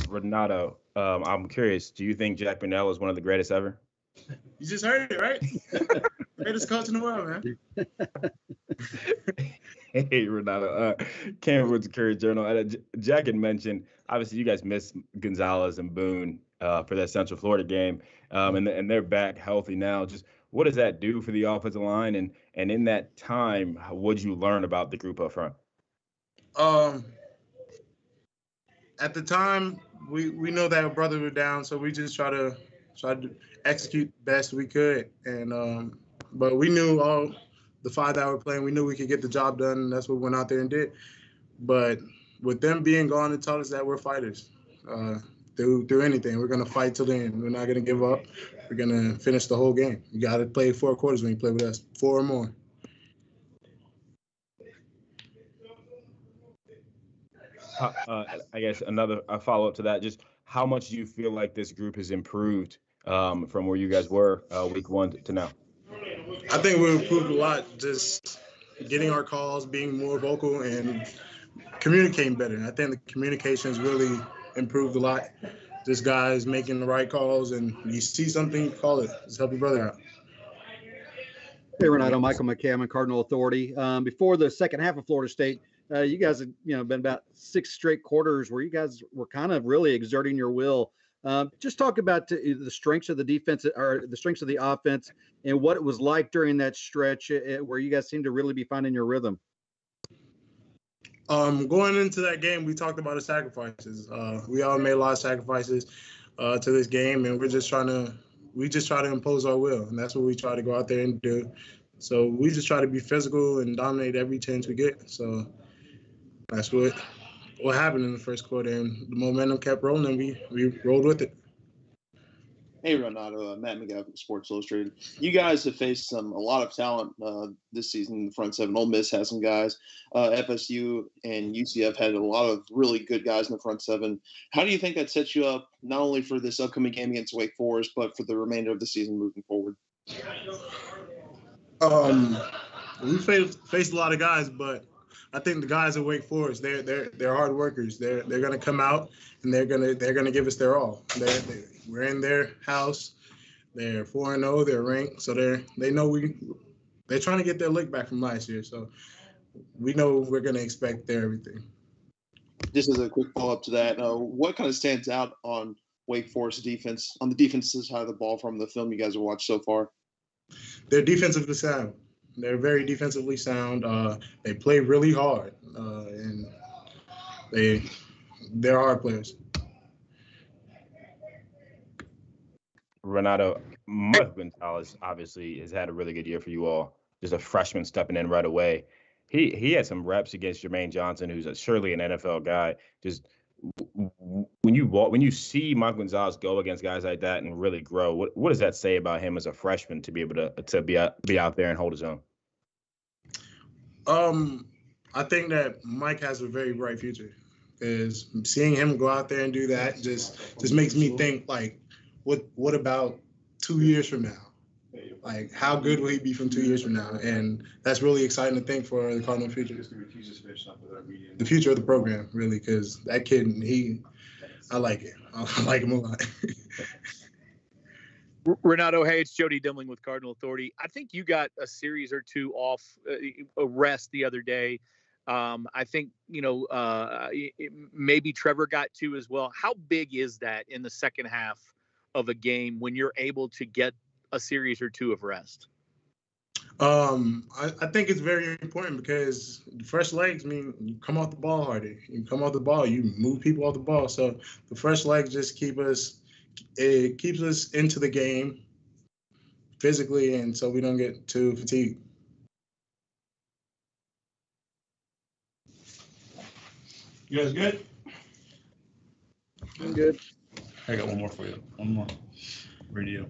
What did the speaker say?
Renato, I'm curious. Do you think Jack Brunell is one of the greatest ever? You just heard it, right? Greatest coach in the world, man. Hey, Renato. Cam with the Courier Journal. Jack had mentioned, obviously, you guys missed Gonzalez and Boone for that Central Florida game, and they're back healthy now. Just what does that do for the offensive line? And in that time, what did you learn about the group up front? At the time, we know that our brothers were down, so we just try to execute best we could. And but we knew all the five that were playing, we knew we could get the job done, and that's what we went out there and did. But with them being gone, it taught us that we're fighters. Through anything, we're gonna fight till the end. We're not gonna give up. We're gonna finish the whole game. You got to play 4 quarters when you play with us, 4 or more. I guess a follow-up to that, just how much do you feel like this group has improved from where you guys were week 1 to now? I think we improved a lot, just getting our calls, being more vocal, and communicating better. I think the communication has really improved a lot. This guy's making the right calls, and you see something, you call it. Just help your brother out. Hey, Renato, Michael McCammon, Cardinal Authority. Before the second half of Florida State, you guys have been about 6 straight quarters where you guys were kind of really exerting your will. Just talk about the strengths of the defense or the strengths of the offense and what it was like during that stretch where you guys seemed to really be finding your rhythm. Going into that game, we talked about the sacrifices. We all made a lot of sacrifices to this game, and we just try to impose our will, and that's what we try to go out there and do. So we just try to be physical and dominate every chance we get. So that's what happened in the first quarter, and the momentum kept rolling, and we rolled with it. Hey, Renato, Matt McGowan, Sports Illustrated. You guys have faced a lot of talent this season in the front seven. Ole Miss has some guys. FSU and UCF had a lot of really good guys in the front seven. How do you think that sets you up not only for this upcoming game against Wake Forest, but for the remainder of the season moving forward? We faced a lot of guys, but I think the guys at Wake Forest, they're hard workers. They're gonna come out and they're gonna give us their all. We're in their house. They're 4-0. They're ranked, so they know they're trying to get their lick back from last year. So we know we're gonna expect their everything. Just as a quick follow-up to that, what kind of stands out on Wake Forest defense, on the defensive side of the ball from the film you guys have watched so far? They're defensively sound. They're very defensively sound. They play really hard, and they're hard players. Renato, Mike Gonzalez obviously has had a really good year for you all. Just a freshman stepping in right away. He had some reps against Jermaine Johnson, who's surely an NFL guy. Just when you see Mike Gonzalez go against guys like that and really grow, what does that say about him as a freshman to be able to be out there and hold his own? I think that Mike has a very bright future. Is seeing him go out there and do that just makes me think, like, what about 2 years from now? Like, how good will he be from 2 years from now? And that's really exciting to think for the Cardinal future. The future of the program, really, because that kid, I like it. I like him a lot. Renato, hey, it's Jody Dimling with Cardinal Authority. I think you got a series or two off a rest the other day. I think, maybe Trevor got 2 as well. How big is that in the second half of a game when you're able to get a series or 2 of rest? I think it's very important because fresh legs mean you come off the ball harder. You come off the ball, you move people off the ball. So the fresh legs just keeps us into the game physically, and so we don't get too fatigued. You guys good? I'm good. I got one more for you. One more. Radio.